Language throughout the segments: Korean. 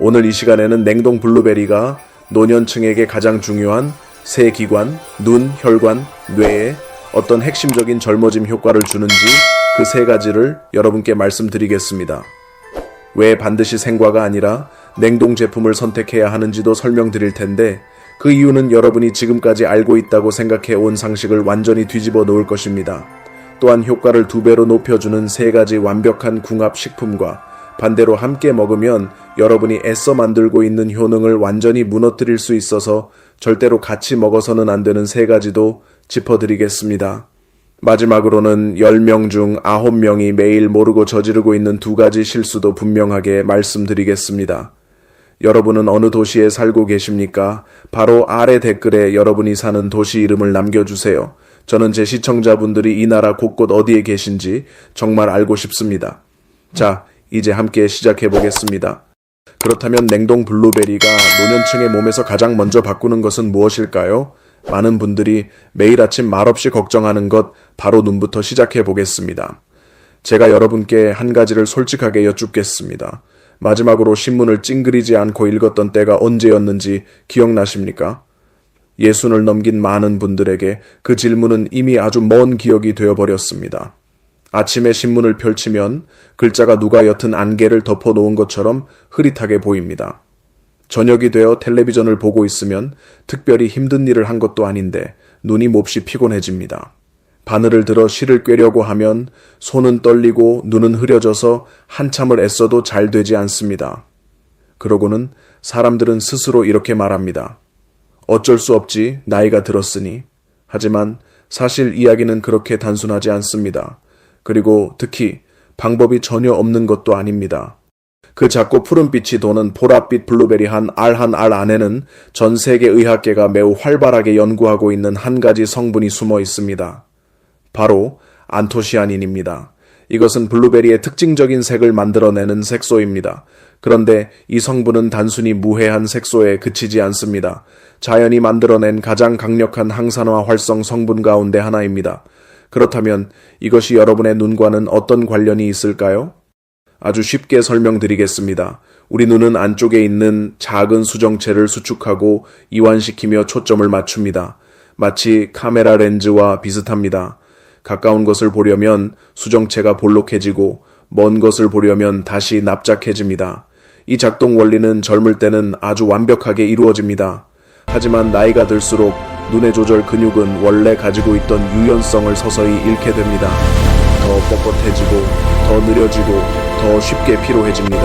오늘 이 시간에는 냉동 블루베리가 노년층에게 가장 중요한 세 기관, 눈, 혈관, 뇌에 어떤 핵심적인 젊어짐 효과를 주는지 그 세 가지를 여러분께 말씀드리겠습니다. 왜 반드시 생과가 아니라 냉동 제품을 선택해야 하는지도 설명드릴 텐데 그 이유는 여러분이 지금까지 알고 있다고 생각해 온 상식을 완전히 뒤집어 놓을 것입니다. 또한 효과를 2배로 높여주는 세 가지 완벽한 궁합 식품과 반대로 함께 먹으면 여러분이 애써 만들고 있는 효능을 완전히 무너뜨릴 수 있어서 절대로 같이 먹어서는 안 되는 세 가지도 짚어드리겠습니다. 마지막으로는 10명 중 9명이 매일 모르고 저지르고 있는 2가지 실수도 분명하게 말씀드리겠습니다. 여러분은 어느 도시에 살고 계십니까? 바로 아래 댓글에 여러분이 사는 도시 이름을 남겨주세요. 저는 제 시청자분들이 이 나라 곳곳 어디에 계신지 정말 알고 싶습니다. 자, 이제 함께 시작해 보겠습니다. 그렇다면 냉동 블루베리가 노년층의 몸에서 가장 먼저 바꾸는 것은 무엇일까요? 많은 분들이 매일 아침 말없이 걱정하는 것 바로 눈부터 시작해 보겠습니다. 제가 여러분께 한 가지를 솔직하게 여쭙겠습니다. 마지막으로 신문을 찡그리지 않고 읽었던 때가 언제였는지 기억나십니까? 60을 넘긴 많은 분들에게 그 질문은 이미 아주 먼 기억이 되어버렸습니다. 아침에 신문을 펼치면 글자가 누가 옅은 안개를 덮어놓은 것처럼 흐릿하게 보입니다. 저녁이 되어 텔레비전을 보고 있으면 특별히 힘든 일을 한 것도 아닌데 눈이 몹시 피곤해집니다. 바늘을 들어 실을 꿰려고 하면 손은 떨리고 눈은 흐려져서 한참을 애써도 잘 되지 않습니다. 그러고는 사람들은 스스로 이렇게 말합니다. 어쩔 수 없지, 나이가 들었으니. 하지만 사실 이야기는 그렇게 단순하지 않습니다. 그리고 특히 방법이 전혀 없는 것도 아닙니다. 그 작고 푸른빛이 도는 보랏빛 블루베리 한 알 안에는 전 세계 의학계가 매우 활발하게 연구하고 있는 한 가지 성분이 숨어 있습니다. 바로 안토시아닌입니다. 이것은 블루베리의 특징적인 색을 만들어내는 색소입니다. 그런데 이 성분은 단순히 무해한 색소에 그치지 않습니다. 자연이 만들어낸 가장 강력한 항산화 활성 성분 가운데 하나입니다. 그렇다면 이것이 여러분의 눈과는 어떤 관련이 있을까요? 아주 쉽게 설명드리겠습니다. 우리 눈은 안쪽에 있는 작은 수정체를 수축하고 이완시키며 초점을 맞춥니다. 마치 카메라 렌즈와 비슷합니다. 가까운 것을 보려면 수정체가 볼록해지고 먼 것을 보려면 다시 납작해집니다. 이 작동 원리는 젊을 때는 아주 완벽하게 이루어집니다. 하지만 나이가 들수록 눈의 조절 근육은 원래 가지고 있던 유연성을 서서히 잃게 됩니다. 더 뻣뻣해지고 더 느려지고 더 쉽게 피로해집니다.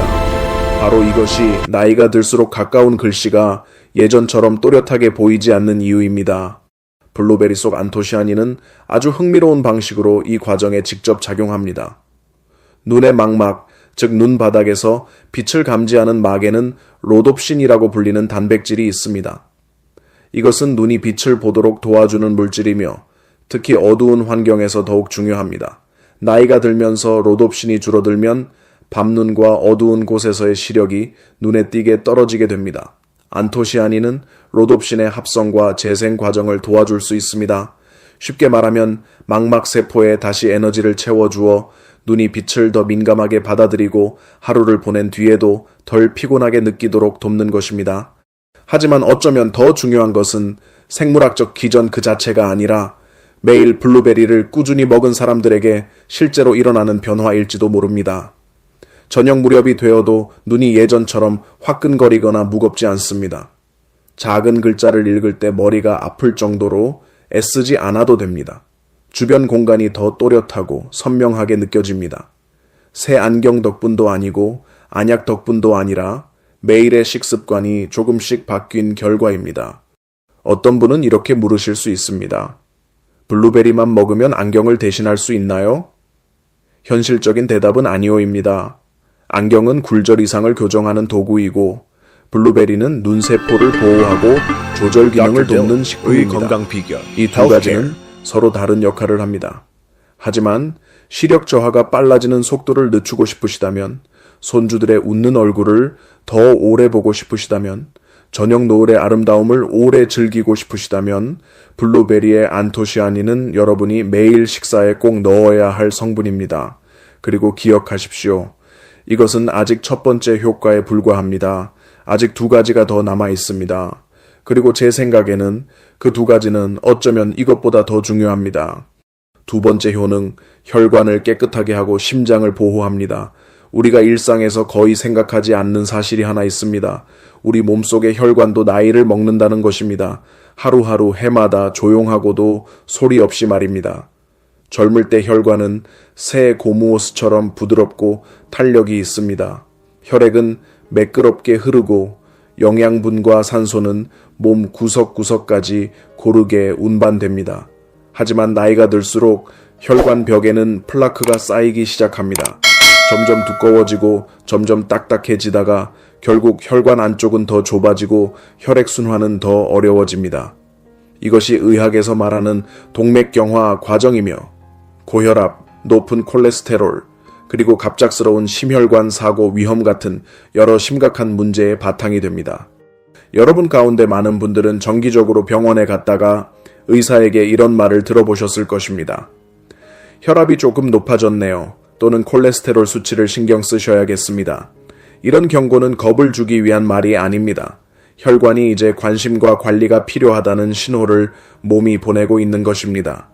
바로 이것이 나이가 들수록 가까운 글씨가 예전처럼 또렷하게 보이지 않는 이유입니다. 블루베리 속 안토시아닌은 아주 흥미로운 방식으로 이 과정에 직접 작용합니다. 눈의 망막, 즉 눈 바닥에서 빛을 감지하는 막에는 로놉신이라고 불리는 단백질이 있습니다. 이것은 눈이 빛을 보도록 도와주는 물질이며 특히 어두운 환경에서 더욱 중요합니다. 나이가 들면서 로놉신이 줄어들면 밤눈과 어두운 곳에서의 시력이 눈에 띄게 떨어지게 됩니다. 안토시아닌은 로놉신의 합성과 재생 과정을 도와줄 수 있습니다. 쉽게 말하면 망막세포에 다시 에너지를 채워주어 눈이 빛을 더 민감하게 받아들이고 하루를 보낸 뒤에도 덜 피곤하게 느끼도록 돕는 것입니다. 하지만 어쩌면 더 중요한 것은 생물학적 기전 그 자체가 아니라 매일 블루베리를 꾸준히 먹은 사람들에게 실제로 일어나는 변화일지도 모릅니다. 저녁 무렵이 되어도 눈이 예전처럼 화끈거리거나 무겁지 않습니다. 작은 글자를 읽을 때 머리가 아플 정도로 애쓰지 않아도 됩니다. 주변 공간이 더 또렷하고 선명하게 느껴집니다. 새 안경 덕분도 아니고 안약 덕분도 아니라 매일의 식습관이 조금씩 바뀐 결과입니다. 어떤 분은 이렇게 물으실 수 있습니다. 블루베리만 먹으면 안경을 대신할 수 있나요? 현실적인 대답은 아니오입니다. 안경은 굴절 이상을 교정하는 도구이고 블루베리는 눈세포를 보호하고 조절 기능을 돕는 식품입니다. 건강 비결. 이 2가지는 서로 다른 역할을 합니다. 하지만 시력 저하가 빨라지는 속도를 늦추고 싶으시다면, 손주들의 웃는 얼굴을 더 오래 보고 싶으시다면, 저녁 노을의 아름다움을 오래 즐기고 싶으시다면 블루베리의 안토시아닌은 여러분이 매일 식사에 꼭 넣어야 할 성분입니다. 그리고 기억하십시오. 이것은 아직 첫 번째 효과에 불과합니다. 아직 2가지가 더 남아 있습니다. 그리고 제 생각에는 그 2가지는 어쩌면 이것보다 더 중요합니다. 2번째 효능, 혈관을 깨끗하게 하고 심장을 보호합니다. 우리가 일상에서 거의 생각하지 않는 사실이 하나 있습니다. 우리 몸속의 혈관도 나이를 먹는다는 것입니다. 하루하루 해마다 조용하고도 소리 없이 말입니다. 젊을 때 혈관은 새 고무호스처럼 부드럽고 탄력이 있습니다. 혈액은 매끄럽게 흐르고 영양분과 산소는 몸 구석구석까지 고르게 운반됩니다. 하지만 나이가 들수록 혈관 벽에는 플라크가 쌓이기 시작합니다. 점점 두꺼워지고 점점 딱딱해지다가 결국 혈관 안쪽은 더 좁아지고 혈액순환은 더 어려워집니다. 이것이 의학에서 말하는 동맥경화 과정이며 고혈압, 높은 콜레스테롤, 그리고 갑작스러운 심혈관 사고 위험 같은 여러 심각한 문제의 바탕이 됩니다. 여러분 가운데 많은 분들은 정기적으로 병원에 갔다가 의사에게 이런 말을 들어보셨을 것입니다. 혈압이 조금 높아졌네요. 또는 콜레스테롤 수치를 신경 쓰셔야겠습니다. 이런 경고는 겁을 주기 위한 말이 아닙니다. 혈관이 이제 관심과 관리가 필요하다는 신호를 몸이 보내고 있는 것입니다.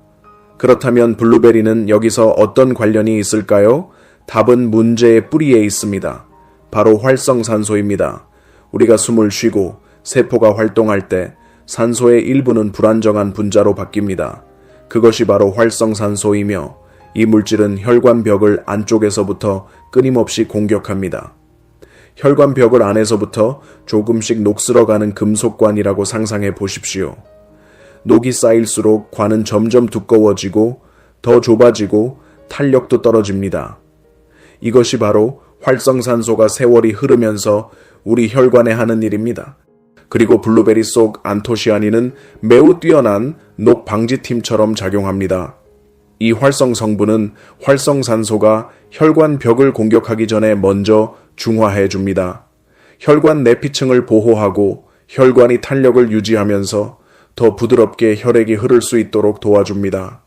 그렇다면 블루베리는 여기서 어떤 관련이 있을까요? 답은 문제의 뿌리에 있습니다. 바로 활성산소입니다. 우리가 숨을 쉬고 세포가 활동할 때 산소의 일부는 불안정한 분자로 바뀝니다. 그것이 바로 활성산소이며 이 물질은 혈관 벽을 안쪽에서부터 끊임없이 공격합니다. 혈관 벽을 안에서부터 조금씩 녹슬어가는 금속관이라고 상상해 보십시오. 녹이 쌓일수록 관은 점점 두꺼워지고 더 좁아지고 탄력도 떨어집니다. 이것이 바로 활성산소가 세월이 흐르면서 우리 혈관에 하는 일입니다. 그리고 블루베리 속 안토시아닌은 매우 뛰어난 녹 방지팀처럼 작용합니다. 이 활성 성분은 활성산소가 혈관 벽을 공격하기 전에 먼저 중화해 줍니다. 혈관 내피층을 보호하고 혈관이 탄력을 유지하면서 더 부드럽게 혈액이 흐를 수 있도록 도와줍니다.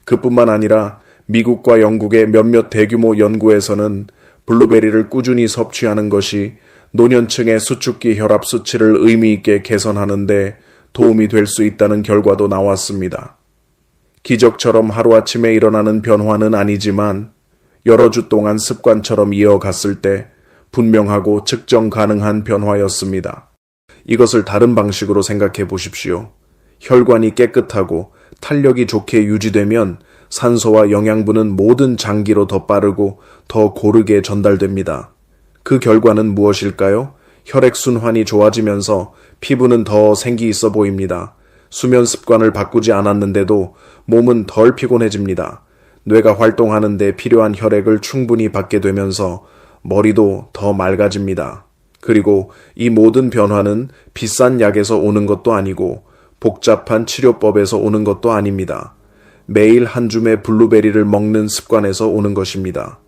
그뿐만 아니라 미국과 영국의 몇몇 대규모 연구에서는 블루베리를 꾸준히 섭취하는 것이 노년층의 수축기 혈압 수치를 의미 있게 개선하는 데 도움이 될 수 있다는 결과도 나왔습니다. 기적처럼 하루아침에 일어나는 변화는 아니지만 여러 주 동안 습관처럼 이어갔을 때 분명하고 측정 가능한 변화였습니다. 이것을 다른 방식으로 생각해 보십시오. 혈관이 깨끗하고 탄력이 좋게 유지되면 산소와 영양분은 모든 장기로 더 빠르고 더 고르게 전달됩니다. 그 결과는 무엇일까요? 혈액순환이 좋아지면서 피부는 더 생기 있어 보입니다. 수면 습관을 바꾸지 않았는데도 몸은 덜 피곤해집니다. 뇌가 활동하는 데 필요한 혈액을 충분히 받게 되면서 머리도 더 맑아집니다. 그리고 이 모든 변화는 비싼 약에서 오는 것도 아니고 복잡한 치료법에서 오는 것도 아닙니다. 매일 한 줌의 블루베리를 먹는 습관에서 오는 것입니다.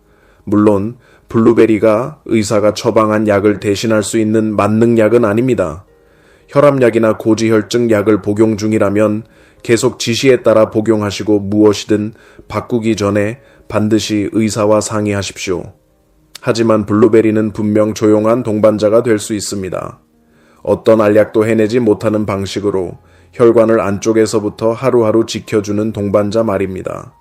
물론 블루베리가 의사가 처방한 약을 대신할 수 있는 만능약은 아닙니다. 혈압약이나 고지혈증 약을 복용 중이라면 계속 지시에 따라 복용하시고 무엇이든 바꾸기 전에 반드시 의사와 상의하십시오. 하지만 블루베리는 분명 조용한 동반자가 될 수 있습니다. 어떤 알약도 해내지 못하는 방식으로 혈관을 안쪽에서부터 하루하루 지켜주는 동반자 말입니다.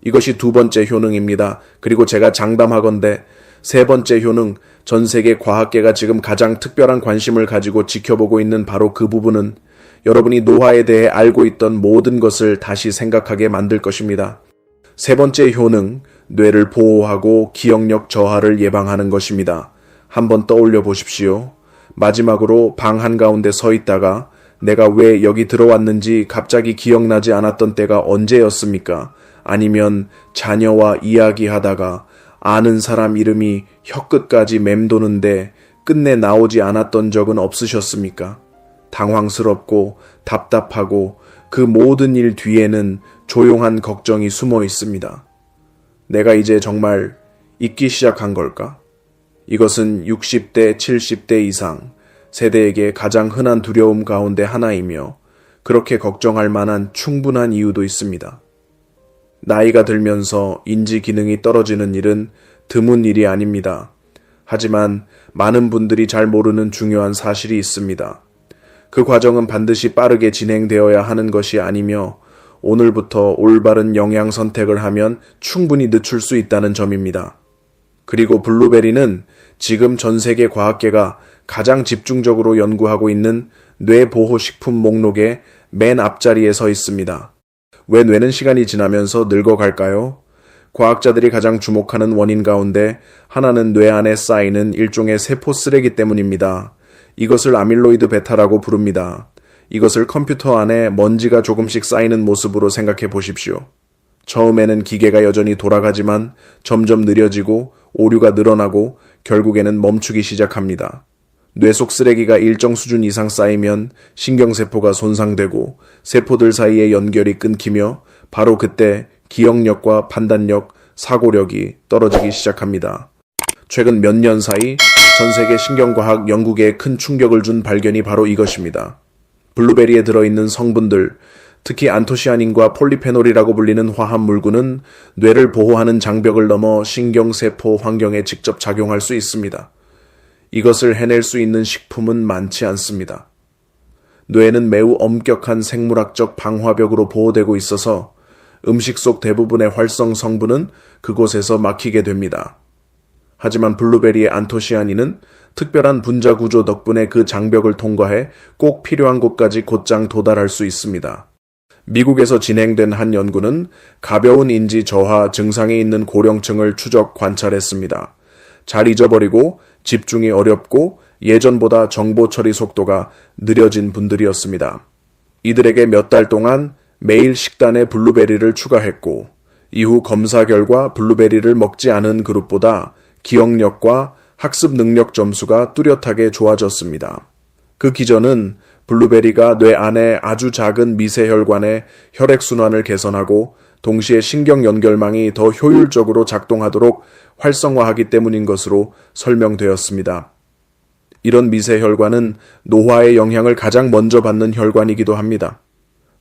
이것이 2번째 효능입니다. 그리고 제가 장담하건대 3번째 효능, 전 세계 과학계가 지금 가장 특별한 관심을 가지고 지켜보고 있는 바로 그 부분은 여러분이 노화에 대해 알고 있던 모든 것을 다시 생각하게 만들 것입니다. 3번째 효능, 뇌를 보호하고 기억력 저하를 예방하는 것입니다. 한번 떠올려 보십시오. 마지막으로 방 한가운데 서 있다가 내가 왜 여기 들어왔는지 갑자기 기억나지 않았던 때가 언제였습니까? 아니면 자녀와 이야기하다가 아는 사람 이름이 혀끝까지 맴도는데 끝내 나오지 않았던 적은 없으셨습니까? 당황스럽고 답답하고 그 모든 일 뒤에는 조용한 걱정이 숨어 있습니다. 내가 이제 정말 잊기 시작한 걸까? 이것은 60대, 70대 이상 세대에게 가장 흔한 두려움 가운데 하나이며 그렇게 걱정할 만한 충분한 이유도 있습니다. 나이가 들면서 인지 기능이 떨어지는 일은 드문 일이 아닙니다. 하지만 많은 분들이 잘 모르는 중요한 사실이 있습니다. 그 과정은 반드시 빠르게 진행되어야 하는 것이 아니며 오늘부터 올바른 영양 선택을 하면 충분히 늦출 수 있다는 점입니다. 그리고 블루베리는 지금 전 세계 과학계가 가장 집중적으로 연구하고 있는 뇌보호식품 목록의 맨 앞자리에 서 있습니다. 왜 뇌는 시간이 지나면서 늙어갈까요? 과학자들이 가장 주목하는 원인 가운데 하나는 뇌 안에 쌓이는 일종의 세포 쓰레기 때문입니다. 이것을 아밀로이드 베타라고 부릅니다. 이것을 컴퓨터 안에 먼지가 조금씩 쌓이는 모습으로 생각해 보십시오. 처음에는 기계가 여전히 돌아가지만 점점 느려지고 오류가 늘어나고 결국에는 멈추기 시작합니다. 뇌 속 쓰레기가 일정 수준 이상 쌓이면 신경세포가 손상되고 세포들 사이의 연결이 끊기며 바로 그때 기억력과 판단력, 사고력이 떨어지기 시작합니다. 최근 몇 년 사이 전 세계 신경과학 연구계에 큰 충격을 준 발견이 바로 이것입니다. 블루베리에 들어있는 성분들, 특히 안토시아닌과 폴리페놀이라고 불리는 화합물구는 뇌를 보호하는 장벽을 넘어 신경세포 환경에 직접 작용할 수 있습니다. 이것을 해낼 수 있는 식품은 많지 않습니다. 뇌는 매우 엄격한 생물학적 방화벽으로 보호되고 있어서 음식 속 대부분의 활성 성분은 그곳에서 막히게 됩니다. 하지만 블루베리의 안토시아닌은 특별한 분자 구조 덕분에 그 장벽을 통과해 꼭 필요한 곳까지 곧장 도달할 수 있습니다. 미국에서 진행된 한 연구는 가벼운 인지 저하 증상이 있는 고령층을 추적 관찰했습니다. 잘 잊어버리고 집중이 어렵고 예전보다 정보 처리 속도가 느려진 분들이었습니다. 이들에게 몇 달 동안 매일 식단에 블루베리를 추가했고 이후 검사 결과 블루베리를 먹지 않은 그룹보다 기억력과 학습 능력 점수가 뚜렷하게 좋아졌습니다. 그 기전은 블루베리가 뇌 안에 아주 작은 미세혈관의 혈액순환을 개선하고 동시에 신경 연결망이 더 효율적으로 작동하도록 활성화하기 때문인 것으로 설명되었습니다. 이런 미세혈관은 노화의 영향을 가장 먼저 받는 혈관이기도 합니다.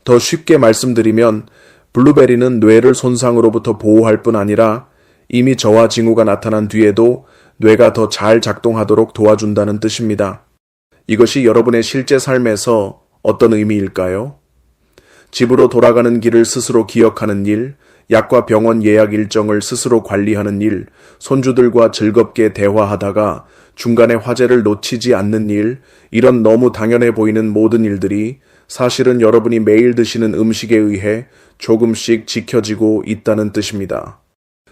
더 쉽게 말씀드리면 블루베리는 뇌를 손상으로부터 보호할 뿐 아니라 이미 저하 징후가 나타난 뒤에도 뇌가 더 잘 작동하도록 도와준다는 뜻입니다. 이것이 여러분의 실제 삶에서 어떤 의미일까요? 집으로 돌아가는 길을 스스로 기억하는 일, 약과 병원 예약 일정을 스스로 관리하는 일, 손주들과 즐겁게 대화하다가 중간에 화제를 놓치지 않는 일, 이런 너무 당연해 보이는 모든 일들이 사실은 여러분이 매일 드시는 음식에 의해 조금씩 지켜지고 있다는 뜻입니다.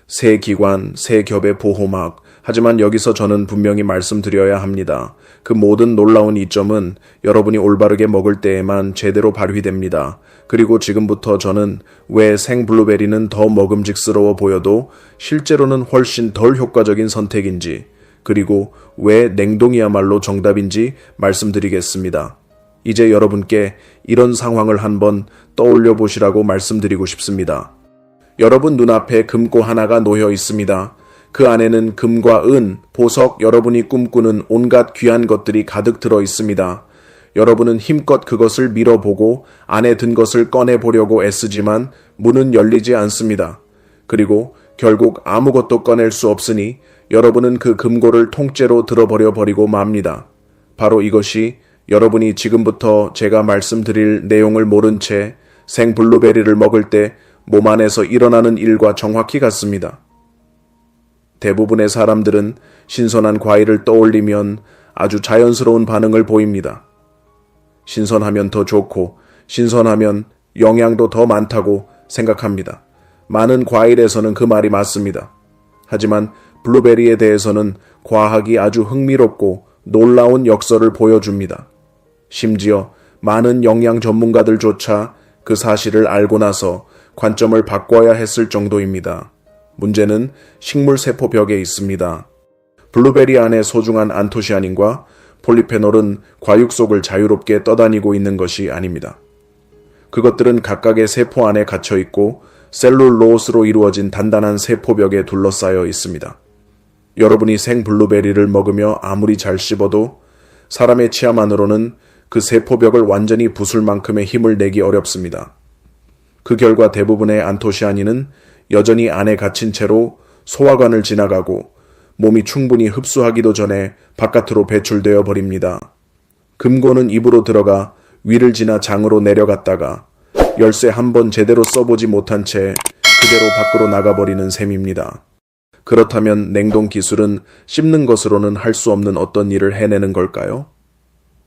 새 기관, 새 겹의 보호막, 하지만 여기서 저는 분명히 말씀드려야 합니다. 그 모든 놀라운 이점은 여러분이 올바르게 먹을 때에만 제대로 발휘됩니다. 그리고 지금부터 저는 왜 생 블루베리는 더 먹음직스러워 보여도 실제로는 훨씬 덜 효과적인 선택인지, 그리고 왜 냉동이야말로 정답인지 말씀드리겠습니다. 이제 여러분께 이런 상황을 한번 떠올려 보시라고 말씀드리고 싶습니다. 여러분 눈앞에 금고 하나가 놓여 있습니다. 그 안에는 금과 은, 보석, 여러분이 꿈꾸는 온갖 귀한 것들이 가득 들어 있습니다. 여러분은 힘껏 그것을 밀어보고 안에 든 것을 꺼내보려고 애쓰지만 문은 열리지 않습니다. 그리고 결국 아무것도 꺼낼 수 없으니 여러분은 그 금고를 통째로 들어버려 버리고 맙니다. 바로 이것이 여러분이 지금부터 제가 말씀드릴 내용을 모른 채 생 블루베리를 먹을 때 몸 안에서 일어나는 일과 정확히 같습니다. 대부분의 사람들은 신선한 과일을 떠올리면 아주 자연스러운 반응을 보입니다. 신선하면 더 좋고 신선하면 영양도 더 많다고 생각합니다. 많은 과일에서는 그 말이 맞습니다. 하지만 블루베리에 대해서는 과학이 아주 흥미롭고 놀라운 역설을 보여줍니다. 심지어 많은 영양 전문가들조차 그 사실을 알고 나서 관점을 바꿔야 했을 정도입니다. 문제는 식물세포벽에 있습니다. 블루베리 안에 소중한 안토시아닌과 폴리페놀은 과육 속을 자유롭게 떠다니고 있는 것이 아닙니다. 그것들은 각각의 세포 안에 갇혀 있고 셀룰로스로 이루어진 단단한 세포벽에 둘러싸여 있습니다. 여러분이 생 블루베리를 먹으며 아무리 잘 씹어도 사람의 치아만으로는 그 세포벽을 완전히 부술 만큼의 힘을 내기 어렵습니다. 그 결과 대부분의 안토시아닌은 여전히 안에 갇힌 채로 소화관을 지나가고 몸이 충분히 흡수하기도 전에 바깥으로 배출되어 버립니다. 금고는 입으로 들어가 위를 지나 장으로 내려갔다가 열쇠 한 번 제대로 써보지 못한 채 그대로 밖으로 나가버리는 셈입니다. 그렇다면 냉동 기술은 씹는 것으로는 할 수 없는 어떤 일을 해내는 걸까요?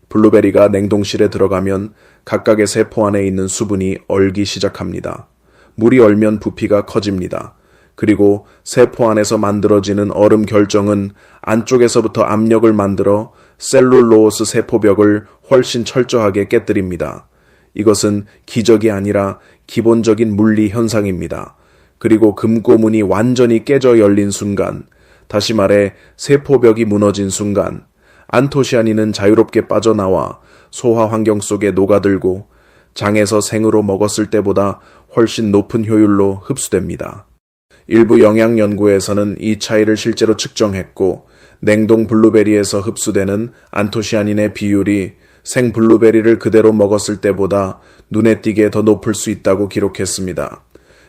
블루베리가 냉동실에 들어가면 각각의 세포 안에 있는 수분이 얼기 시작합니다. 물이 얼면 부피가 커집니다. 그리고 세포 안에서 만들어지는 얼음 결정은 안쪽에서부터 압력을 만들어 셀룰로스 세포벽을 훨씬 철저하게 깨뜨립니다. 이것은 기적이 아니라 기본적인 물리 현상입니다. 그리고 금고문이 완전히 깨져 열린 순간, 다시 말해 세포벽이 무너진 순간, 안토시아닌은 자유롭게 빠져나와 소화 환경 속에 녹아들고 장에서 생으로 먹었을 때보다 훨씬 높은 효율로 흡수됩니다. 일부 영양 연구에서는 이 차이를 실제로 측정했고 냉동 블루베리에서 흡수되는 안토시아닌의 비율이 생 블루베리를 그대로 먹었을 때보다 눈에 띄게 더 높을 수 있다고 기록했습니다.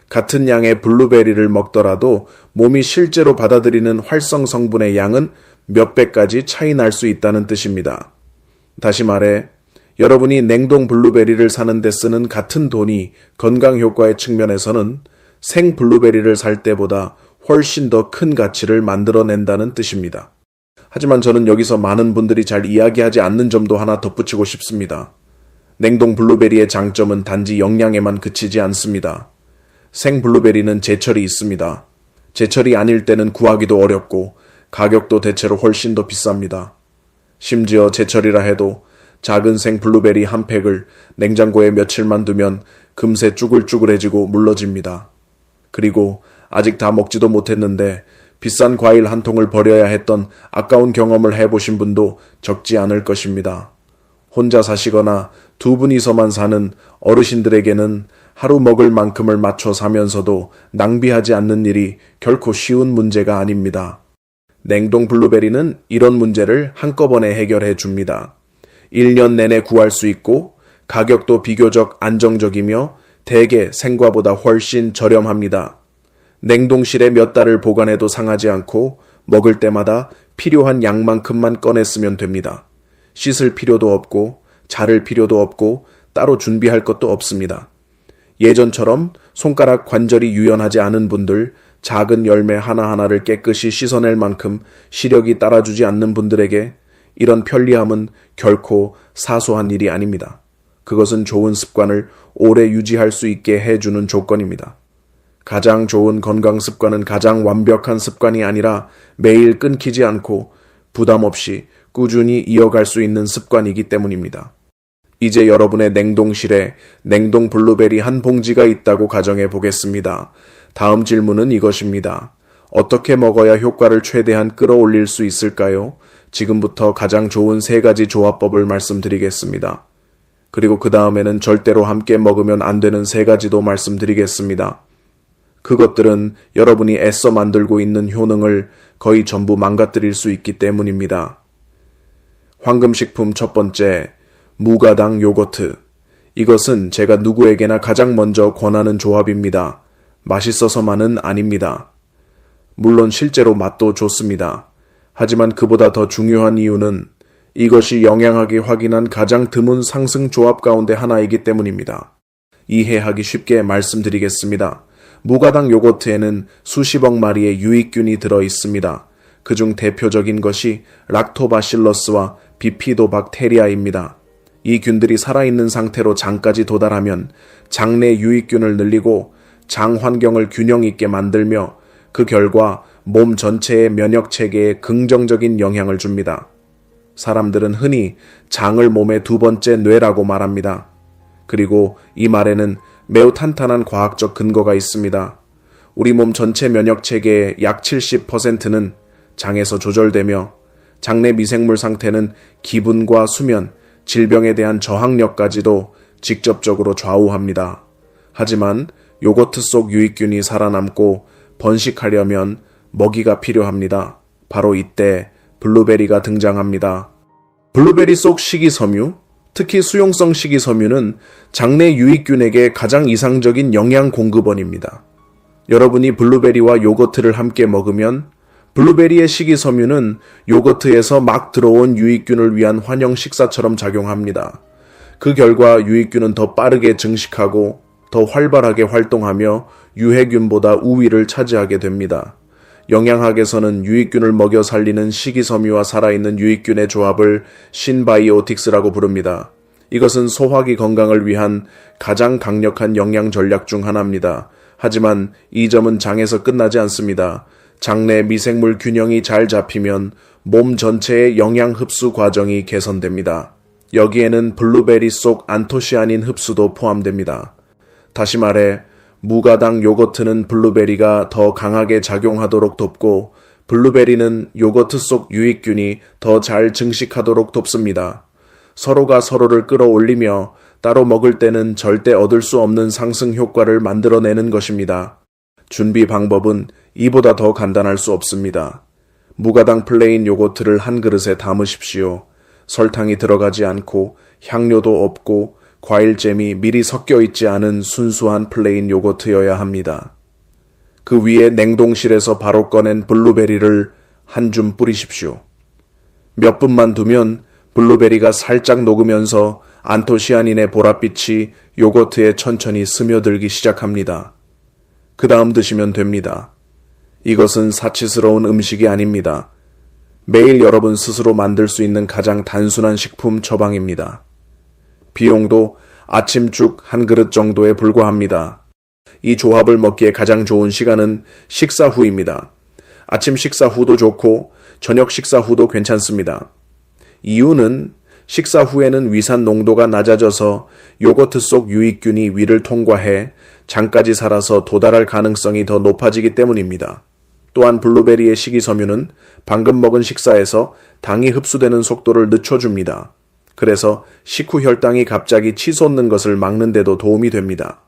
같은 양의 블루베리를 먹더라도 몸이 실제로 받아들이는 활성 성분의 양은 몇 배까지 차이 날 수 있다는 뜻입니다. 다시 말해 여러분이 냉동 블루베리를 사는 데 쓰는 같은 돈이 건강 효과의 측면에서는 생 블루베리를 살 때보다 훨씬 더 큰 가치를 만들어낸다는 뜻입니다. 하지만 저는 여기서 많은 분들이 잘 이야기하지 않는 점도 하나 덧붙이고 싶습니다. 냉동 블루베리의 장점은 단지 영양에만 그치지 않습니다. 생 블루베리는 제철이 있습니다. 제철이 아닐 때는 구하기도 어렵고 가격도 대체로 훨씬 더 비쌉니다. 심지어 제철이라 해도 작은 생 블루베리 한 팩을 냉장고에 며칠만 두면 금세 쭈글쭈글해지고 물러집니다. 그리고 아직 다 먹지도 못했는데 비싼 과일 한 통을 버려야 했던 아까운 경험을 해보신 분도 적지 않을 것입니다. 혼자 사시거나 두 분이서만 사는 어르신들에게는 하루 먹을 만큼을 맞춰 사면서도 낭비하지 않는 일이 결코 쉬운 문제가 아닙니다. 냉동 블루베리는 이런 문제를 한꺼번에 해결해 줍니다. 1년 내내 구할 수 있고 가격도 비교적 안정적이며 대개 생과보다 훨씬 저렴합니다. 냉동실에 몇 달을 보관해도 상하지 않고 먹을 때마다 필요한 양만큼만 꺼냈으면 됩니다. 씻을 필요도 없고 자를 필요도 없고 따로 준비할 것도 없습니다. 예전처럼 손가락 관절이 유연하지 않은 분들, 작은 열매 하나하나를 깨끗이 씻어낼 만큼 시력이 따라주지 않는 분들에게 이런 편리함은 결코 사소한 일이 아닙니다. 그것은 좋은 습관을 오래 유지할 수 있게 해주는 조건입니다. 가장 좋은 건강 습관은 가장 완벽한 습관이 아니라 매일 끊기지 않고 부담 없이 꾸준히 이어갈 수 있는 습관이기 때문입니다. 이제 여러분의 냉동실에 냉동 블루베리 한 봉지가 있다고 가정해 보겠습니다. 다음 질문은 이것입니다. 어떻게 먹어야 효과를 최대한 끌어올릴 수 있을까요? 지금부터 가장 좋은 3가지 조합법을 말씀드리겠습니다. 그리고 그 다음에는 절대로 함께 먹으면 안 되는 3가지도 말씀드리겠습니다. 그것들은 여러분이 애써 만들고 있는 효능을 거의 전부 망가뜨릴 수 있기 때문입니다. 황금식품 첫 번째, 무가당 요거트. 이것은 제가 누구에게나 가장 먼저 권하는 조합입니다. 맛있어서만은 아닙니다. 물론 실제로 맛도 좋습니다. 하지만 그보다 더 중요한 이유는 이것이 영양학이 확인한 가장 드문 상승 조합 가운데 하나이기 때문입니다. 이해하기 쉽게 말씀드리겠습니다. 무가당 요거트에는 수십억 마리의 유익균이 들어 있습니다. 그중 대표적인 것이 락토바실러스와 비피도박테리아입니다. 이 균들이 살아있는 상태로 장까지 도달하면 장내 유익균을 늘리고 장 환경을 균형 있게 만들며 그 결과 몸 전체의 면역 체계에 긍정적인 영향을 줍니다. 사람들은 흔히 장을 몸의 2번째 뇌라고 말합니다. 그리고 이 말에는 매우 탄탄한 과학적 근거가 있습니다. 우리 몸 전체 면역 체계의 약 70%는 장에서 조절되며 장내 미생물 상태는 기분과 수면, 질병에 대한 저항력까지도 직접적으로 좌우합니다. 하지만 요거트 속 유익균이 살아남고 번식하려면 먹이가 필요합니다. 바로 이때 블루베리가 등장합니다. 블루베리 속 식이섬유, 특히 수용성 식이섬유는 장내 유익균에게 가장 이상적인 영양 공급원입니다. 여러분이 블루베리와 요거트를 함께 먹으면 블루베리의 식이섬유는 요거트에서 막 들어온 유익균을 위한 환영 식사처럼 작용합니다. 그 결과 유익균은 더 빠르게 증식하고 더 활발하게 활동하며 유해균보다 우위를 차지하게 됩니다. 영양학에서는 유익균을 먹여 살리는 식이섬유와 살아있는 유익균의 조합을 신바이오틱스라고 부릅니다. 이것은 소화기 건강을 위한 가장 강력한 영양 전략 중 하나입니다. 하지만 이 점은 장에서 끝나지 않습니다. 장내 미생물 균형이 잘 잡히면 몸 전체의 영양 흡수 과정이 개선됩니다. 여기에는 블루베리 속 안토시아닌 흡수도 포함됩니다. 다시 말해 무가당 요거트는 블루베리가 더 강하게 작용하도록 돕고 블루베리는 요거트 속 유익균이 더 잘 증식하도록 돕습니다. 서로가 서로를 끌어올리며 따로 먹을 때는 절대 얻을 수 없는 상승 효과를 만들어내는 것입니다. 준비 방법은 이보다 더 간단할 수 없습니다. 무가당 플레인 요거트를 한 그릇에 담으십시오. 설탕이 들어가지 않고 향료도 없고 과일잼이 미리 섞여 있지 않은 순수한 플레인 요거트여야 합니다. 그 위에 냉동실에서 바로 꺼낸 블루베리를 한 줌 뿌리십시오. 몇 분만 두면 블루베리가 살짝 녹으면서 안토시아닌의 보랏빛이 요거트에 천천히 스며들기 시작합니다. 그 다음 드시면 됩니다. 이것은 사치스러운 음식이 아닙니다. 매일 여러분 스스로 만들 수 있는 가장 단순한 식품 처방입니다. 비용도 아침죽 한 그릇 정도에 불과합니다. 이 조합을 먹기에 가장 좋은 시간은 식사 후입니다. 아침 식사 후도 좋고 저녁 식사 후도 괜찮습니다. 이유는 식사 후에는 위산 농도가 낮아져서 요거트 속 유익균이 위를 통과해 장까지 살아서 도달할 가능성이 더 높아지기 때문입니다. 또한 블루베리의 식이섬유는 방금 먹은 식사에서 당이 흡수되는 속도를 늦춰줍니다. 그래서 식후 혈당이 갑자기 치솟는 것을 막는 데도 도움이 됩니다.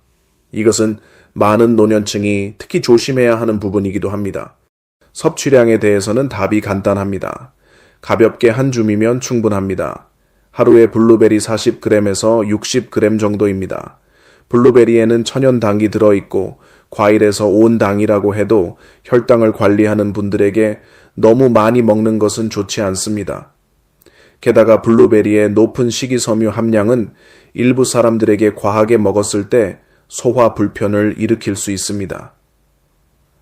이것은 많은 노년층이 특히 조심해야 하는 부분이기도 합니다. 섭취량에 대해서는 답이 간단합니다. 가볍게 한 줌이면 충분합니다. 하루에 블루베리 40g에서 60g 정도입니다. 블루베리에는 천연당이 들어있고 과일에서 온 당이라고 해도 혈당을 관리하는 분들에게 너무 많이 먹는 것은 좋지 않습니다. 게다가 블루베리의 높은 식이섬유 함량은 일부 사람들에게 과하게 먹었을 때 소화 불편을 일으킬 수 있습니다.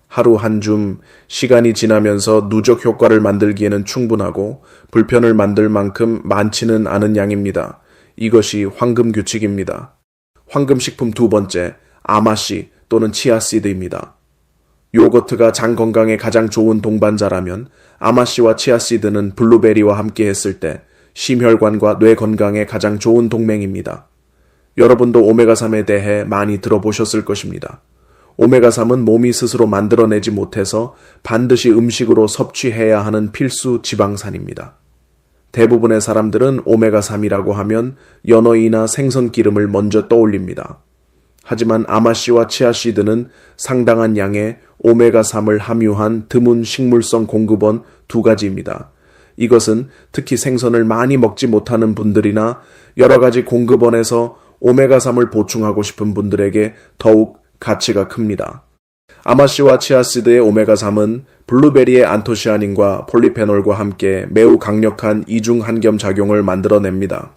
하루 한 줌, 시간이 지나면서 누적 효과를 만들기에는 충분하고 불편을 만들 만큼 많지는 않은 양입니다. 이것이 황금 규칙입니다. 황금 식품 두 번째, 아마씨 또는 치아씨드입니다. 요거트가 장 건강에 가장 좋은 동반자라면 아마씨와 치아씨드는 블루베리와 함께 했을 때 심혈관과 뇌 건강에 가장 좋은 동맹입니다. 여러분도 오메가3에 대해 많이 들어보셨을 것입니다. 오메가3은 몸이 스스로 만들어내지 못해서 반드시 음식으로 섭취해야 하는 필수 지방산입니다. 대부분의 사람들은 오메가3이라고 하면 연어이나 생선 기름을 먼저 떠올립니다. 하지만 아마씨와 치아씨드는 상당한 양의 오메가3을 함유한 드문 식물성 공급원 두 가지입니다. 이것은 특히 생선을 많이 먹지 못하는 분들이나 여러 가지 공급원에서 오메가3을 보충하고 싶은 분들에게 더욱 가치가 큽니다. 아마씨와 치아씨드의 오메가3은 블루베리의 안토시아닌과 폴리페놀과 함께 매우 강력한 이중 한겸 작용을 만들어냅니다.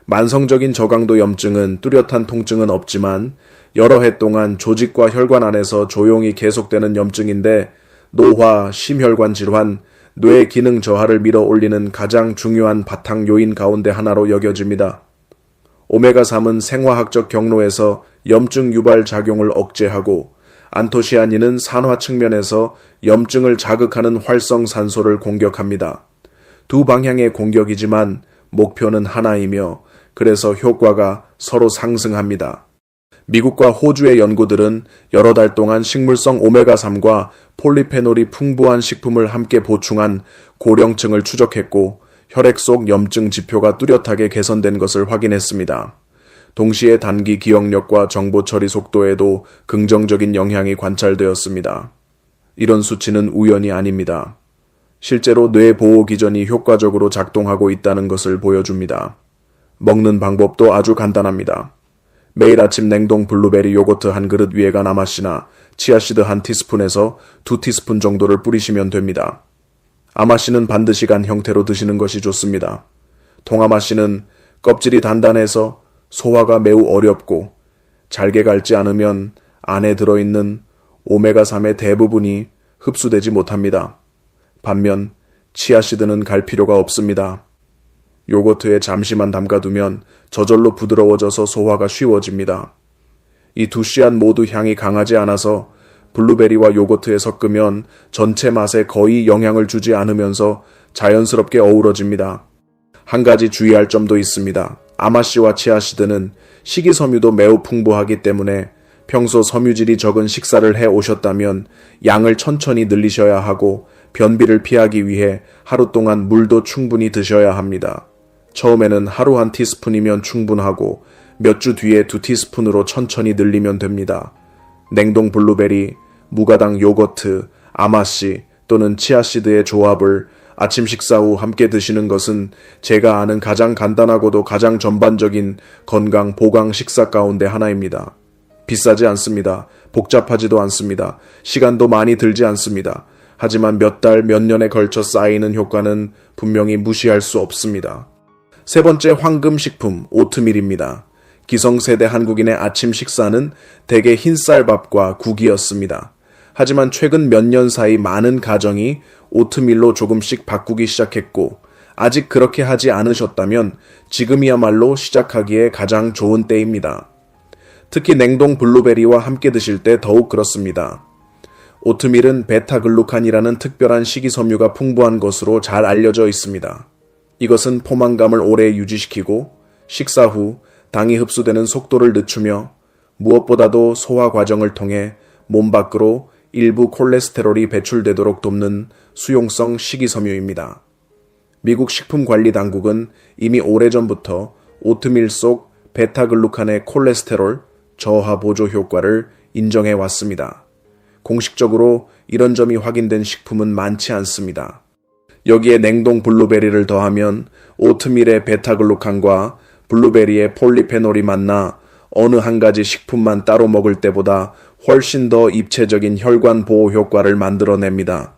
만성적인 저강도 염증은 뚜렷한 통증은 없지만 여러 해 동안 조직과 혈관 안에서 조용히 계속되는 염증인데 노화, 심혈관 질환, 뇌 기능 저하를 밀어올리는 가장 중요한 바탕 요인 가운데 하나로 여겨집니다. 오메가3은 생화학적 경로에서 염증 유발 작용을 억제하고 안토시아닌은 산화 측면에서 염증을 자극하는 활성산소를 공격합니다. 두 방향의 공격이지만 목표는 하나이며 그래서 효과가 서로 상승합니다. 미국과 호주의 연구들은 여러 달 동안 식물성 오메가3과 폴리페놀이 풍부한 식품을 함께 보충한 고령층을 추적했고 혈액 속 염증 지표가 뚜렷하게 개선된 것을 확인했습니다. 동시에 단기 기억력과 정보 처리 속도에도 긍정적인 영향이 관찰되었습니다. 이런 수치는 우연이 아닙니다. 실제로 뇌 보호 기전이 효과적으로 작동하고 있다는 것을 보여줍니다. 먹는 방법도 아주 간단합니다. 매일 아침 냉동 블루베리 요거트 한 그릇 위에간 아마씨나 치아씨드 한 티스푼에서 2티스푼 정도를 뿌리시면 됩니다. 아마씨는 반드시 간 형태로 드시는 것이 좋습니다. 통아마씨는 껍질이 단단해서 소화가 매우 어렵고 잘게 갈지 않으면 안에 들어있는 오메가3의 대부분이 흡수되지 못합니다. 반면 치아씨드는 갈 필요가 없습니다. 요거트에 잠시만 담가두면 저절로 부드러워져서 소화가 쉬워집니다. 이 두 씨앗 모두 향이 강하지 않아서 블루베리와 요거트에 섞으면 전체 맛에 거의 영향을 주지 않으면서 자연스럽게 어우러집니다. 한 가지 주의할 점도 있습니다. 아마씨와 치아씨드는 식이섬유도 매우 풍부하기 때문에 평소 섬유질이 적은 식사를 해 오셨다면 양을 천천히 늘리셔야 하고 변비를 피하기 위해 하루 동안 물도 충분히 드셔야 합니다. 처음에는 하루 한 티스푼이면 충분하고 몇 주 뒤에 2티스푼으로 천천히 늘리면 됩니다. 냉동 블루베리, 무가당 요거트, 아마씨 또는 치아씨드의 조합을 아침 식사 후 함께 드시는 것은 제가 아는 가장 간단하고도 가장 전반적인 건강 보강 식사 가운데 하나입니다. 비싸지 않습니다. 복잡하지도 않습니다. 시간도 많이 들지 않습니다. 하지만 몇 달, 몇 년에 걸쳐 쌓이는 효과는 분명히 무시할 수 없습니다. 세 번째 황금식품 오트밀입니다. 기성세대 한국인의 아침 식사는 대개 흰쌀밥과 국이었습니다. 하지만 최근 몇 년 사이 많은 가정이 오트밀로 조금씩 바꾸기 시작했고 아직 그렇게 하지 않으셨다면 지금이야말로 시작하기에 가장 좋은 때입니다. 특히 냉동 블루베리와 함께 드실 때 더욱 그렇습니다. 오트밀은 베타글루칸이라는 특별한 식이섬유가 풍부한 것으로 잘 알려져 있습니다. 이것은 포만감을 오래 유지시키고 식사 후 당이 흡수되는 속도를 늦추며 무엇보다도 소화 과정을 통해 몸 밖으로 일부 콜레스테롤이 배출되도록 돕는 수용성 식이섬유입니다. 미국 식품관리당국은 이미 오래전부터 오트밀 속 베타글루칸의 콜레스테롤 저하 보조 효과를 인정해 왔습니다. 공식적으로 이런 점이 확인된 식품은 많지 않습니다. 여기에 냉동 블루베리를 더하면 오트밀의 베타글루칸과 블루베리의 폴리페놀이 만나 어느 한 가지 식품만 따로 먹을 때보다 훨씬 더 입체적인 혈관 보호 효과를 만들어냅니다.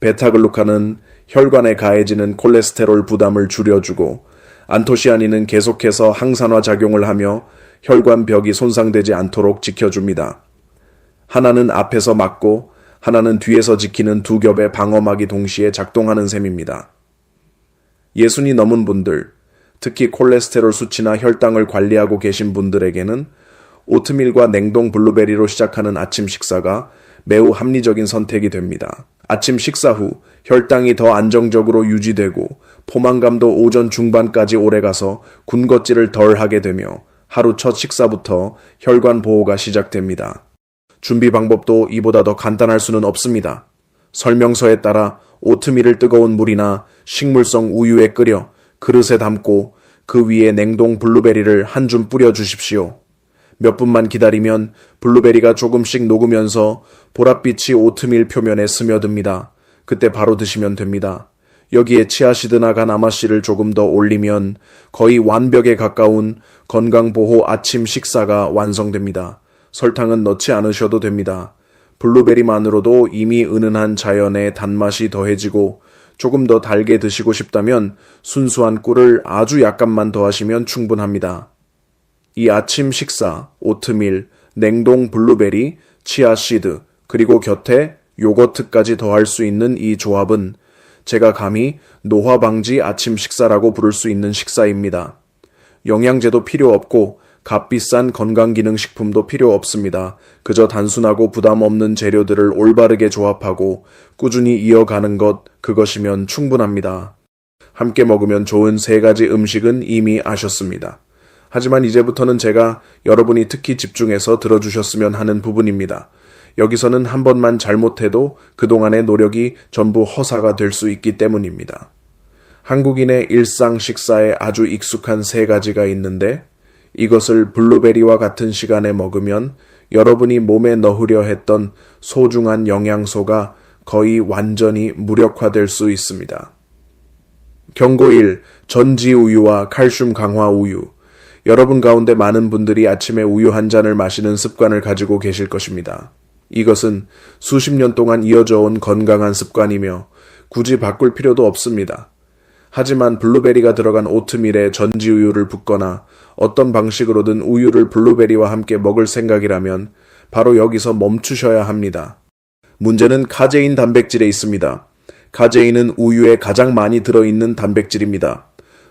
베타글루칸은 혈관에 가해지는 콜레스테롤 부담을 줄여주고 안토시아닌은 계속해서 항산화 작용을 하며 혈관 벽이 손상되지 않도록 지켜줍니다. 하나는 앞에서 막고 하나는 뒤에서 지키는 두 겹의 방어막이 동시에 작동하는 셈입니다. 60이 넘은 분들, 특히 콜레스테롤 수치나 혈당을 관리하고 계신 분들에게는 오트밀과 냉동 블루베리로 시작하는 아침 식사가 매우 합리적인 선택이 됩니다. 아침 식사 후 혈당이 더 안정적으로 유지되고 포만감도 오전 중반까지 오래가서 군것질을 덜 하게 되며 하루 첫 식사부터 혈관 보호가 시작됩니다. 준비 방법도 이보다 더 간단할 수는 없습니다. 설명서에 따라 오트밀을 뜨거운 물이나 식물성 우유에 끓여 그릇에 담고 그 위에 냉동 블루베리를 한 줌 뿌려 주십시오. 몇 분만 기다리면 블루베리가 조금씩 녹으면서 보랏빛이 오트밀 표면에 스며듭니다. 그때 바로 드시면 됩니다. 여기에 치아씨드나 가나마씨를 조금 더 올리면 거의 완벽에 가까운 건강보호 아침 식사가 완성됩니다. 설탕은 넣지 않으셔도 됩니다. 블루베리만으로도 이미 은은한 자연의 단맛이 더해지고 조금 더 달게 드시고 싶다면 순수한 꿀을 아주 약간만 더하시면 충분합니다. 이 아침 식사, 오트밀, 냉동 블루베리, 치아씨드, 그리고 곁에 요거트까지 더할 수 있는 이 조합은 제가 감히 노화방지 아침 식사라고 부를 수 있는 식사입니다. 영양제도 필요 없고 값비싼 건강기능식품도 필요 없습니다. 그저 단순하고 부담 없는 재료들을 올바르게 조합하고 꾸준히 이어가는 것, 그것이면 충분합니다. 함께 먹으면 좋은 세 가지 음식은 이미 아셨습니다. 하지만 이제부터는 제가 여러분이 특히 집중해서 들어주셨으면 하는 부분입니다. 여기서는 한 번만 잘못해도 그동안의 노력이 전부 허사가 될 수 있기 때문입니다. 한국인의 일상 식사에 아주 익숙한 세 가지가 있는데 이것을 블루베리와 같은 시간에 먹으면 여러분이 몸에 넣으려 했던 소중한 영양소가 거의 완전히 무력화될 수 있습니다. 경고 1. 전지우유와 칼슘 강화 우유. 여러분 가운데 많은 분들이 아침에 우유 한 잔을 마시는 습관을 가지고 계실 것입니다. 이것은 수십 년 동안 이어져 온 건강한 습관이며 굳이 바꿀 필요도 없습니다. 하지만 블루베리가 들어간 오트밀에 전지 우유를 붓거나 어떤 방식으로든 우유를 블루베리와 함께 먹을 생각이라면 바로 여기서 멈추셔야 합니다. 문제는 카제인 단백질에 있습니다. 카제인은 우유에 가장 많이 들어있는 단백질입니다.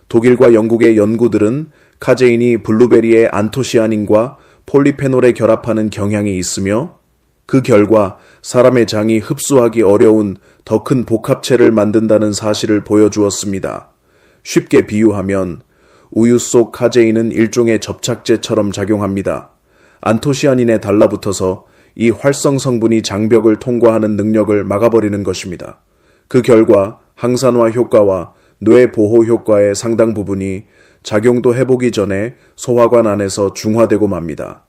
독일과 영국의 연구들은 카제인이 블루베리의 안토시아닌과 폴리페놀에 결합하는 경향이 있으며 그 결과 사람의 장이 흡수하기 어려운 더 큰 복합체를 만든다는 사실을 보여주었습니다. 쉽게 비유하면 우유 속 카제인은 일종의 접착제처럼 작용합니다. 안토시아닌에 달라붙어서 이 활성 성분이 장벽을 통과하는 능력을 막아버리는 것입니다. 그 결과 항산화 효과와 뇌 보호 효과의 상당 부분이 작용도 해보기 전에 소화관 안에서 중화되고 맙니다.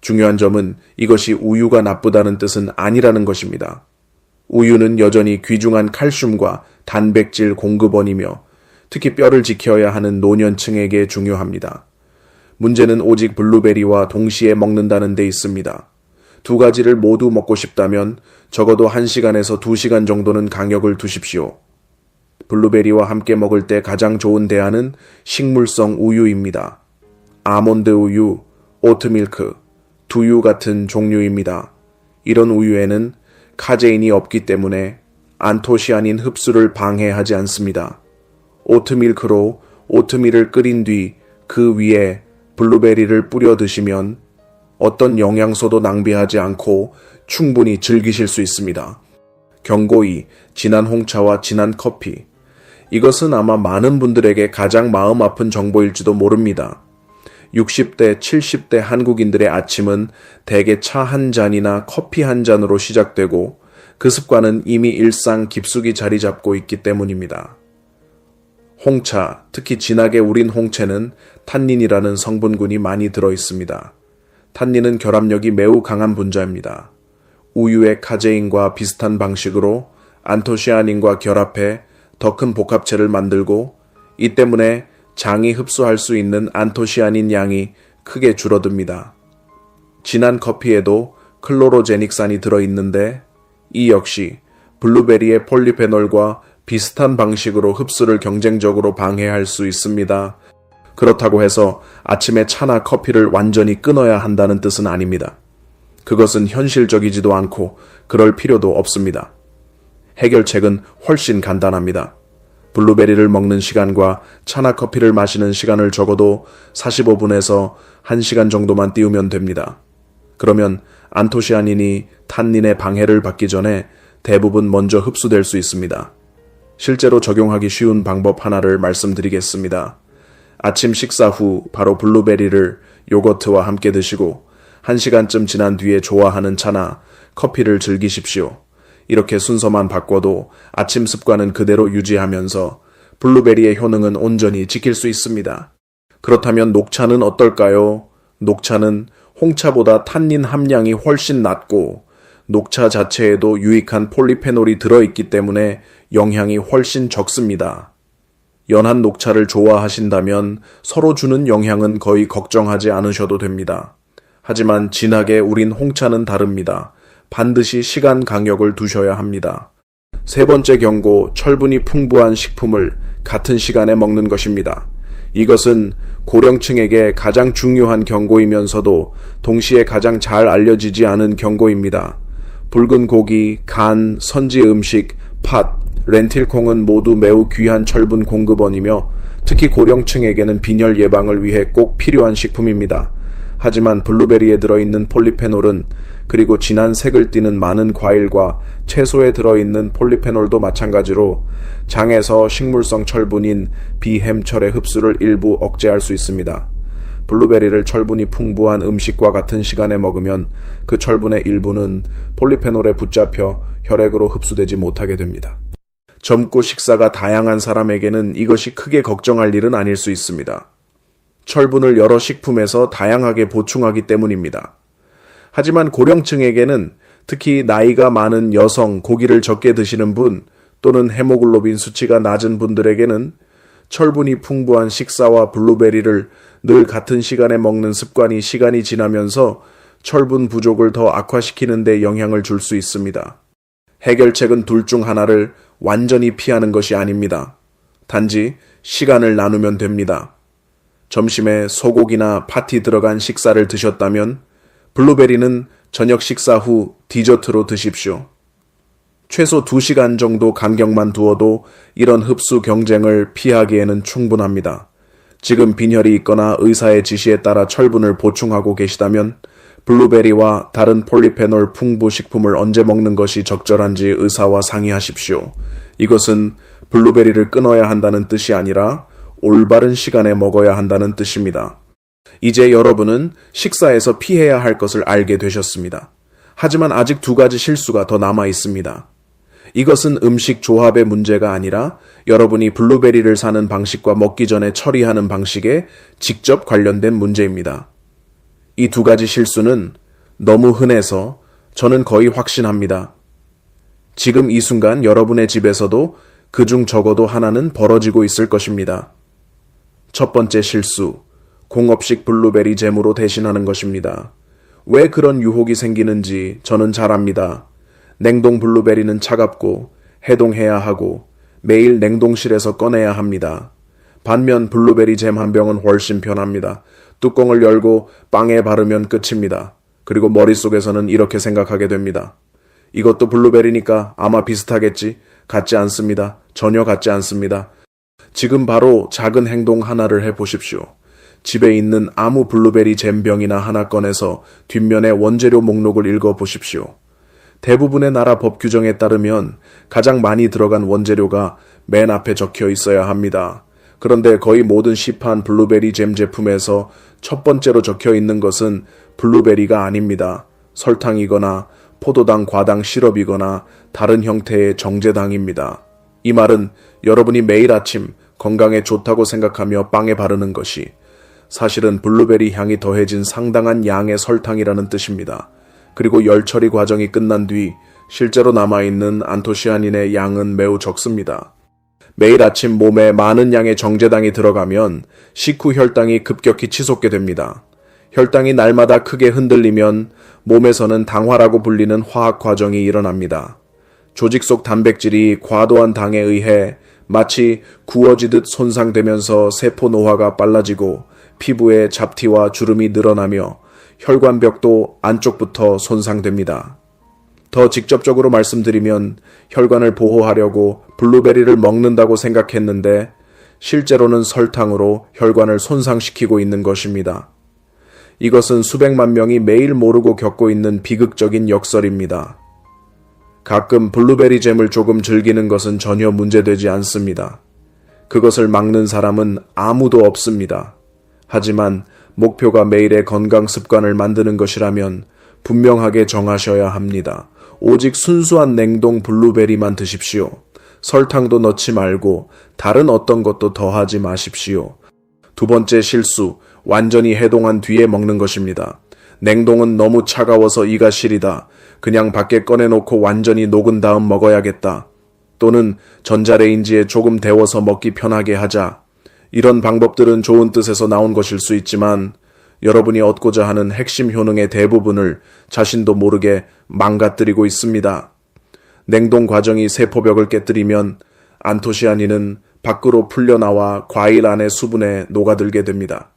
중요한 점은 이것이 우유가 나쁘다는 뜻은 아니라는 것입니다. 우유는 여전히 귀중한 칼슘과 단백질 공급원이며 특히 뼈를 지켜야 하는 노년층에게 중요합니다. 문제는 오직 블루베리와 동시에 먹는다는 데 있습니다. 두 가지를 모두 먹고 싶다면 적어도 1시간에서 2시간 정도는 간격을 두십시오. 블루베리와 함께 먹을 때 가장 좋은 대안은 식물성 우유입니다. 아몬드 우유, 오트밀크, 두유 같은 종류입니다. 이런 우유에는 카제인이 없기 때문에 안토시아닌 흡수를 방해하지 않습니다. 오트밀크로 오트밀을 끓인 뒤 그 위에 블루베리를 뿌려 드시면 어떤 영양소도 낭비하지 않고 충분히 즐기실 수 있습니다. 경고이, 진한 홍차와 진한 커피. 이것은 아마 많은 분들에게 가장 마음 아픈 정보일지도 모릅니다. 60대, 70대 한국인들의 아침은 대개 차 한 잔이나 커피 한 잔으로 시작되고 그 습관은 이미 일상 깊숙이 자리 잡고 있기 때문입니다. 홍차, 특히 진하게 우린 홍채는 탄닌이라는 성분군이 많이 들어 있습니다. 탄닌은 결합력이 매우 강한 분자입니다. 우유의 카제인과 비슷한 방식으로 안토시아닌과 결합해 더 큰 복합체를 만들고 이 때문에 장이 흡수할 수 있는 안토시아닌 양이 크게 줄어듭니다. 진한 커피에도 클로로제닉산이 들어있는데 이 역시 블루베리의 폴리페놀과 비슷한 방식으로 흡수를 경쟁적으로 방해할 수 있습니다. 그렇다고 해서 아침에 차나 커피를 완전히 끊어야 한다는 뜻은 아닙니다. 그것은 현실적이지도 않고 그럴 필요도 없습니다. 해결책은 훨씬 간단합니다. 블루베리를 먹는 시간과 차나 커피를 마시는 시간을 적어도 45분에서 1시간 정도만 띄우면 됩니다. 그러면 안토시아닌이 탄닌의 방해를 받기 전에 대부분 먼저 흡수될 수 있습니다. 실제로 적용하기 쉬운 방법 하나를 말씀드리겠습니다. 아침 식사 후 바로 블루베리를 요거트와 함께 드시고 1시간쯤 지난 뒤에 좋아하는 차나 커피를 즐기십시오. 이렇게 순서만 바꿔도 아침 습관은 그대로 유지하면서 블루베리의 효능은 온전히 지킬 수 있습니다. 그렇다면 녹차는 어떨까요? 녹차는 홍차보다 탄닌 함량이 훨씬 낮고 녹차 자체에도 유익한 폴리페놀이 들어있기 때문에 영향이 훨씬 적습니다. 연한 녹차를 좋아하신다면 서로 주는 영향은 거의 걱정하지 않으셔도 됩니다. 하지만 진하게 우린 홍차는 다릅니다. 반드시 시간 간격을 두셔야 합니다. 세 번째 경고, 철분이 풍부한 식품을 같은 시간에 먹는 것입니다. 이것은 고령층에게 가장 중요한 경고이면서도 동시에 가장 잘 알려지지 않은 경고입니다. 붉은 고기, 간, 선지 음식, 팥, 렌틸콩은 모두 매우 귀한 철분 공급원이며 특히 고령층에게는 빈혈 예방을 위해 꼭 필요한 식품입니다. 하지만 블루베리에 들어있는 폴리페놀은 그리고 진한 색을 띠는 많은 과일과 채소에 들어있는 폴리페놀도 마찬가지로 장에서 식물성 철분인 비햄철의 흡수를 일부 억제할 수 있습니다. 블루베리를 철분이 풍부한 음식과 같은 시간에 먹으면 그 철분의 일부는 폴리페놀에 붙잡혀 혈액으로 흡수되지 못하게 됩니다. 젊고 식사가 다양한 사람에게는 이것이 크게 걱정할 일은 아닐 수 있습니다. 철분을 여러 식품에서 다양하게 보충하기 때문입니다. 하지만 고령층에게는 특히 나이가 많은 여성, 고기를 적게 드시는 분 또는 헤모글로빈 수치가 낮은 분들에게는 철분이 풍부한 식사와 블루베리를 늘 같은 시간에 먹는 습관이 시간이 지나면서 철분 부족을 더 악화시키는 데 영향을 줄 수 있습니다. 해결책은 둘 중 하나를 완전히 피하는 것이 아닙니다. 단지 시간을 나누면 됩니다. 점심에 소고기나 파티 들어간 식사를 드셨다면 블루베리는 저녁 식사 후 디저트로 드십시오. 최소 2시간 정도 간격만 두어도 이런 흡수 경쟁을 피하기에는 충분합니다. 지금 빈혈이 있거나 의사의 지시에 따라 철분을 보충하고 계시다면 블루베리와 다른 폴리페놀 풍부 식품을 언제 먹는 것이 적절한지 의사와 상의하십시오. 이것은 블루베리를 끊어야 한다는 뜻이 아니라 올바른 시간에 먹어야 한다는 뜻입니다. 이제 여러분은 식사에서 피해야 할 것을 알게 되셨습니다. 하지만 아직 2가지 실수가 더 남아 있습니다. 이것은 음식 조합의 문제가 아니라 여러분이 블루베리를 사는 방식과 먹기 전에 처리하는 방식에 직접 관련된 문제입니다. 이 2가지 실수는 너무 흔해서 저는 거의 확신합니다. 지금 이 순간 여러분의 집에서도 그중 적어도 하나는 벌어지고 있을 것입니다. 첫 번째 실수, 공업식 블루베리 잼으로 대신하는 것입니다. 왜 그런 유혹이 생기는지 저는 잘 압니다. 냉동 블루베리는 차갑고 해동해야 하고 매일 냉동실에서 꺼내야 합니다. 반면 블루베리 잼 한 병은 훨씬 편합니다. 뚜껑을 열고 빵에 바르면 끝입니다. 그리고 머릿속에서는 이렇게 생각하게 됩니다. 이것도 블루베리니까 아마 비슷하겠지? 같지 않습니다. 전혀 같지 않습니다. 지금 바로 작은 행동 하나를 해보십시오. 집에 있는 아무 블루베리 잼병이나 하나 꺼내서 뒷면의 원재료 목록을 읽어보십시오. 대부분의 나라 법 규정에 따르면 가장 많이 들어간 원재료가 맨 앞에 적혀 있어야 합니다. 그런데 거의 모든 시판 블루베리 잼 제품에서 첫 번째로 적혀 있는 것은 블루베리가 아닙니다. 설탕이거나 포도당 과당 시럽이거나 다른 형태의 정제당입니다. 이 말은 여러분이 매일 아침 건강에 좋다고 생각하며 빵에 바르는 것이 사실은 블루베리 향이 더해진 상당한 양의 설탕이라는 뜻입니다. 그리고 열 처리 과정이 끝난 뒤 실제로 남아있는 안토시아닌의 양은 매우 적습니다. 매일 아침 몸에 많은 양의 정제당이 들어가면 식후 혈당이 급격히 치솟게 됩니다. 혈당이 날마다 크게 흔들리면 몸에서는 당화라고 불리는 화학 과정이 일어납니다. 조직 속 단백질이 과도한 당에 의해 마치 구워지듯 손상되면서 세포 노화가 빨라지고 피부에 잡티와 주름이 늘어나며 혈관벽도 안쪽부터 손상됩니다. 더 직접적으로 말씀드리면 혈관을 보호하려고 블루베리를 먹는다고 생각했는데 실제로는 설탕으로 혈관을 손상시키고 있는 것입니다. 이것은 수백만 명이 매일 모르고 겪고 있는 비극적인 역설입니다. 가끔 블루베리 잼을 조금 즐기는 것은 전혀 문제되지 않습니다. 그것을 막는 사람은 아무도 없습니다. 하지만 목표가 매일의 건강 습관을 만드는 것이라면 분명하게 정하셔야 합니다. 오직 순수한 냉동 블루베리만 드십시오. 설탕도 넣지 말고 다른 어떤 것도 더하지 마십시오. 2번째 실수, 완전히 해동한 뒤에 먹는 것입니다. 냉동은 너무 차가워서 이가 시리다. 그냥 밖에 꺼내놓고 완전히 녹은 다음 먹어야겠다. 또는 전자레인지에 조금 데워서 먹기 편하게 하자. 이런 방법들은 좋은 뜻에서 나온 것일 수 있지만 여러분이 얻고자 하는 핵심 효능의 대부분을 자신도 모르게 망가뜨리고 있습니다. 냉동 과정이 세포벽을 깨뜨리면 안토시아닌은 밖으로 풀려나와 과일 안의 수분에 녹아들게 됩니다.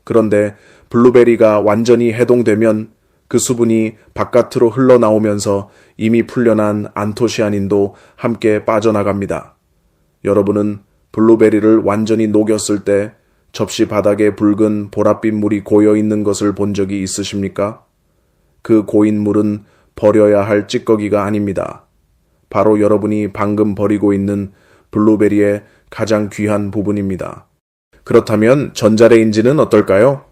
그런데 블루베리가 완전히 해동되면 그 수분이 바깥으로 흘러나오면서 이미 풀려난 안토시아닌도 함께 빠져나갑니다. 여러분은 블루베리를 완전히 녹였을 때 접시 바닥에 붉은 보랏빛 물이 고여 있는 것을 본 적이 있으십니까? 그 고인 물은 버려야 할 찌꺼기가 아닙니다. 바로 여러분이 방금 버리고 있는 블루베리의 가장 귀한 부분입니다. 그렇다면 전자레인지는 어떨까요?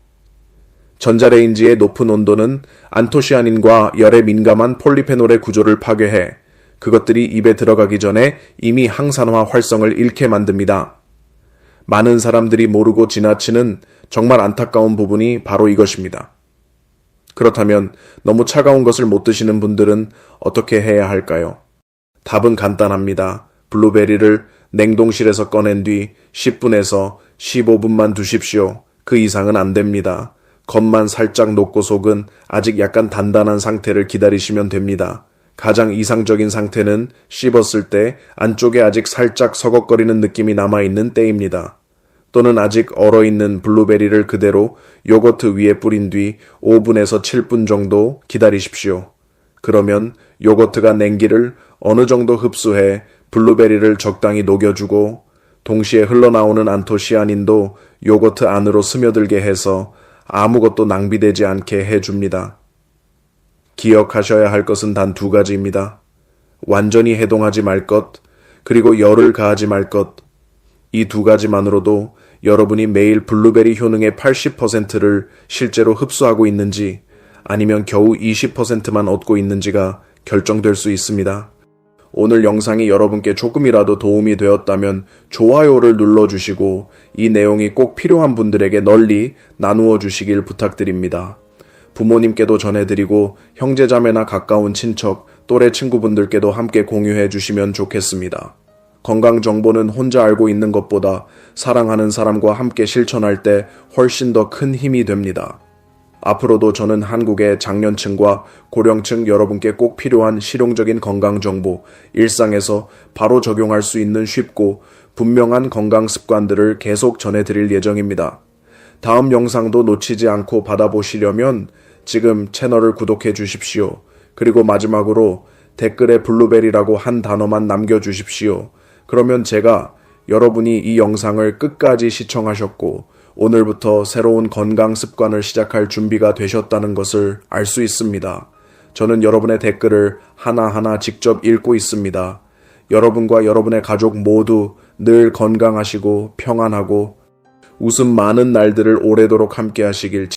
전자레인지의 높은 온도는 안토시아닌과 열에 민감한 폴리페놀의 구조를 파괴해 그것들이 입에 들어가기 전에 이미 항산화 활성을 잃게 만듭니다. 많은 사람들이 모르고 지나치는 정말 안타까운 부분이 바로 이것입니다. 그렇다면 너무 차가운 것을 못 드시는 분들은 어떻게 해야 할까요? 답은 간단합니다. 블루베리를 냉동실에서 꺼낸 뒤 10분에서 15분만 두십시오. 그 이상은 안 됩니다. 겉만 살짝 녹고 속은 아직 약간 단단한 상태를 기다리시면 됩니다. 가장 이상적인 상태는 씹었을 때 안쪽에 아직 살짝 서걱거리는 느낌이 남아있는 때입니다. 또는 아직 얼어있는 블루베리를 그대로 요거트 위에 뿌린 뒤 5분에서 7분 정도 기다리십시오. 그러면 요거트가 냉기를 어느 정도 흡수해 블루베리를 적당히 녹여주고 동시에 흘러나오는 안토시아닌도 요거트 안으로 스며들게 해서 아무것도 낭비되지 않게 해줍니다. 기억하셔야 할 것은 단 2가지입니다. 완전히 해동하지 말 것, 그리고 열을 가하지 말 것. 이 2가지만으로도 여러분이 매일 블루베리 효능의 80%를 실제로 흡수하고 있는지 아니면 겨우 20%만 얻고 있는지가 결정될 수 있습니다. 오늘 영상이 여러분께 조금이라도 도움이 되었다면 좋아요를 눌러주시고 이 내용이 꼭 필요한 분들에게 널리 나누어 주시길 부탁드립니다. 부모님께도 전해드리고 형제자매나 가까운 친척, 또래 친구분들께도 함께 공유해 주시면 좋겠습니다. 건강 정보는 혼자 알고 있는 것보다 사랑하는 사람과 함께 실천할 때 훨씬 더 큰 힘이 됩니다. 앞으로도 저는 한국의 장년층과 고령층 여러분께 꼭 필요한 실용적인 건강 정보, 일상에서 바로 적용할 수 있는 쉽고 분명한 건강 습관들을 계속 전해드릴 예정입니다. 다음 영상도 놓치지 않고 받아보시려면 지금 채널을 구독해 주십시오. 그리고 마지막으로 댓글에 블루베리라고 한 단어만 남겨주십시오. 그러면 제가 여러분이 이 영상을 끝까지 시청하셨고 오늘부터 새로운 건강 습관을 시작할 준비가 되셨다는 것을 알 수 있습니다. 저는 여러분의 댓글을 하나하나 직접 읽고 있습니다. 여러분과 여러분의 가족 모두 늘 건강하시고 평안하고 웃음 많은 날들을 오래도록 함께 하시길